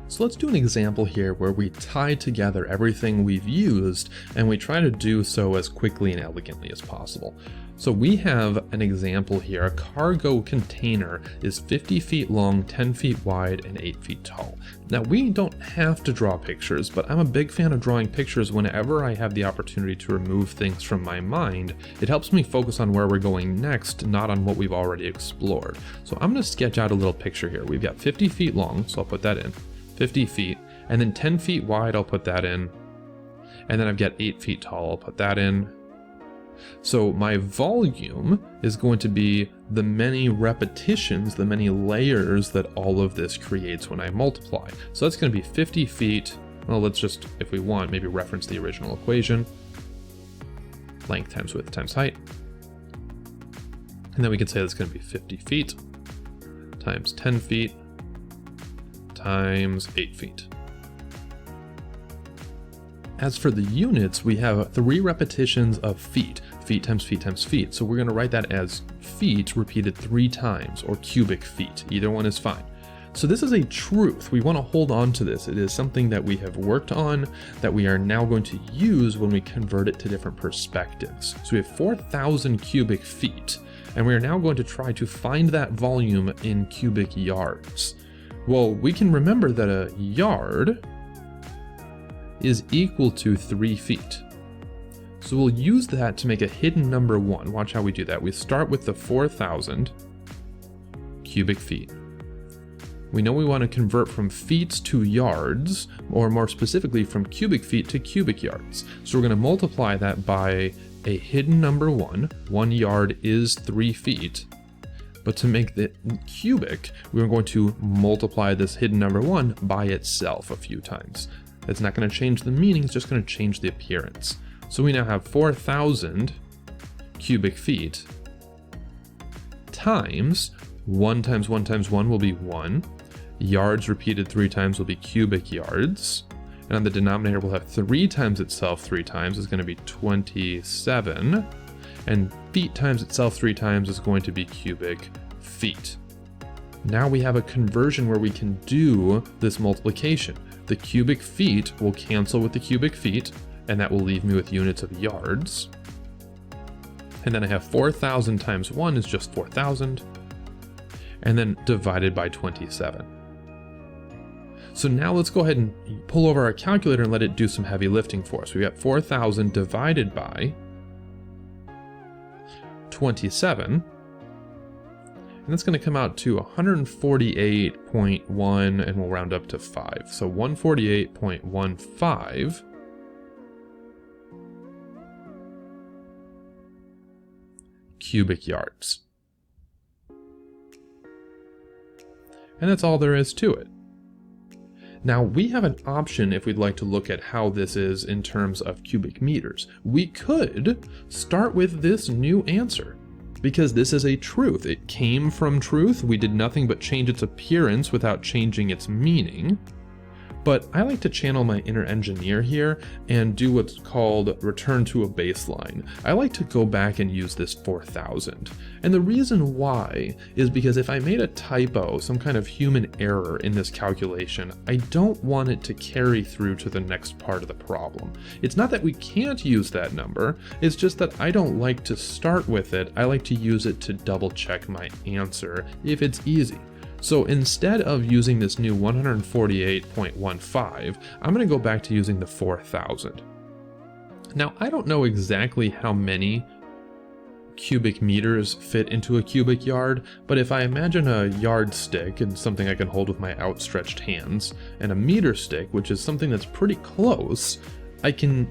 So let's do an example here where we tie together everything we've used and we try to do so as quickly and elegantly as possible. So we have an example here. A cargo container is 50 feet long, 10 feet wide, and 8 feet tall. Now we don't have to draw pictures, but I'm a big fan of drawing pictures whenever I have the opportunity to remove things from my mind. It helps me focus on where we're going next, not on what we've already explored. So I'm going to sketch out a little picture here. We've got 50 feet long, so I'll put that in. 50 feet, and then 10 feet wide, I'll put that in. And then I've got 8 feet tall, I'll put that in. So my volume is going to be the many repetitions, the many layers that all of this creates when I multiply. So that's going to be 50 feet. Well, let's just, if we want, maybe reference the original equation. Length times width times height. And then we can say that's going to be 50 feet times 10 feet times 8 feet. As for the units, we have 3 repetitions of feet. Feet times feet times feet. So we're going to write that as feet repeated 3 times, or cubic feet. Either one is fine. So this is a truth. We want to hold on to this. It is something that we have worked on, that we are now going to use when we convert it to different perspectives. So we have 4,000 cubic feet, and we are now going to try to find that volume in cubic yards. Well, we can remember that a yard is equal to 3 feet. So we'll use that to make a hidden number 1. Watch how we do that. We start with the 4,000 cubic feet. We know we want to convert from feet to yards, or more specifically from cubic feet to cubic yards. So we're going to multiply that by a hidden number 1. 1 yard is 3 feet. But to make the cubic, we're going to multiply this hidden number 1 by itself a few times. It's not going to change the meaning, it's just going to change the appearance. So we now have 4,000 cubic feet times 1 times 1 times 1 will be 1. Yards repeated 3 times will be cubic yards. And on the denominator, we'll have 3 times itself 3 times is going to be 27. And feet times itself 3 times is going to be cubic feet. Now we have a conversion where we can do this multiplication. The cubic feet will cancel with the cubic feet, and that will leave me with units of yards. And then I have 4,000 times 1 is just 4,000, and then divided by 27. So now let's go ahead and pull over our calculator and let it do some heavy lifting for us. We've got 4,000 divided by 27, and that's going to come out to 148.1, and we'll round up to 5. So 148.15 cubic yards. And that's all there is to it. Now we have an option if we'd like to look at how this is in terms of cubic meters. We could start with this new answer, because this is a truth. It came from truth. We did nothing but change its appearance without changing its meaning. But I like to channel my inner engineer here and do what's called return to a baseline. I like to go back and use this 4,000. And the reason why is because if I made a typo, some kind of human error in this calculation, I don't want it to carry through to the next part of the problem. It's not that we can't use that number, it's just that I don't like to start with it. I like to use it to double check my answer if it's easy. So instead of using this new 148.15, I'm going to go back to using the 4,000. Now, I don't know exactly how many cubic meters fit into a cubic yard, but if I imagine a yardstick and something I can hold with my outstretched hands, and a meter stick, which is something that's pretty close, I can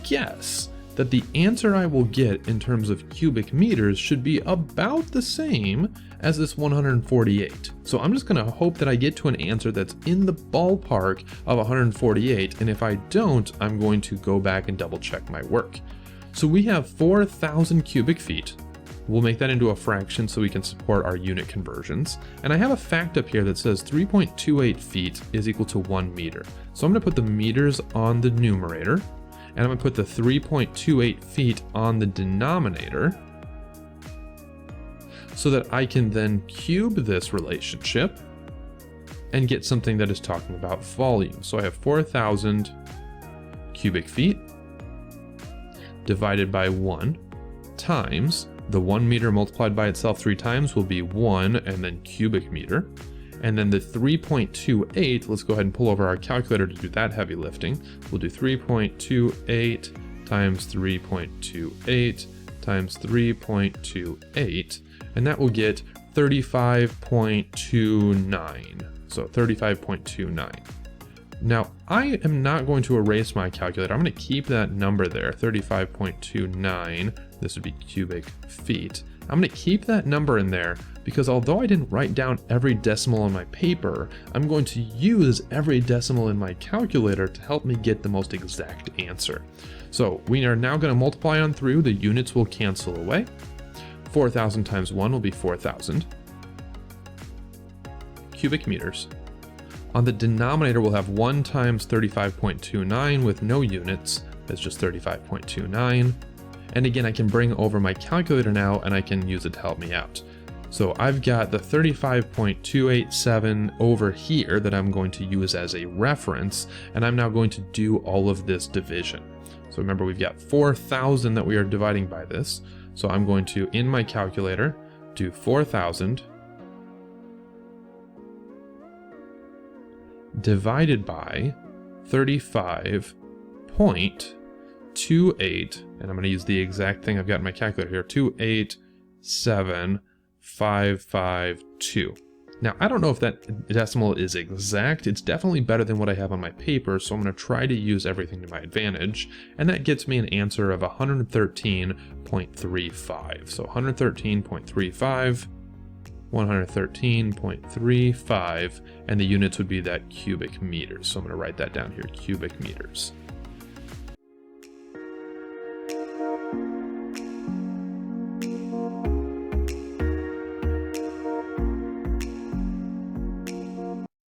guess that the answer I will get in terms of cubic meters should be about the same as this 148. So I'm just going to hope that I get to an answer that's in the ballpark of 148, and if I don't, I'm going to go back and double check my work. So we have 4,000 cubic feet. We'll make that into a fraction so we can support our unit conversions. And I have a fact up here that says 3.28 feet is equal to 1 meter. So I'm going to put the meters on the numerator, and I'm going to put the 3.28 feet on the denominator, so that I can then cube this relationship and get something that is talking about volume. So I have 4,000 cubic feet divided by 1 times the 1 meter multiplied by itself 3 times will be 1 and then cubic meter. And then the 3.28, let's go ahead and pull over our calculator to do that heavy lifting. We'll do 3.28 times 3.28 times 3.28, and that will get 35.29. So 35.29. Now, I am not going to erase my calculator. I'm going to keep that number there, 35.29. This would be cubic feet. I'm going to keep that number in there because although I didn't write down every decimal on my paper, I'm going to use every decimal in my calculator to help me get the most exact answer. So we are now going to multiply on through. The units will cancel away. 4,000 times 1 will be 4,000 cubic meters. On the denominator, we'll have 1 times 35.29 with no units. That's just 35.29. And again, I can bring over my calculator now and I can use it to help me out. So I've got the 35.287 over here that I'm going to use as a reference, and I'm now going to do all of this division. So remember, we've got 4,000 that we are dividing by this. So I'm going to, in my calculator, do 4,000 divided by 35.28, and I'm going to use the exact thing I've got in my calculator here, 287,552. Now, I don't know if that decimal is exact. It's definitely better than what I have on my paper, so I'm going to try to use everything to my advantage, and that gets me an answer of 113.35. So 113.35, 113.35, and the units would be that cubic meters. So I'm going to write that down here, cubic meters.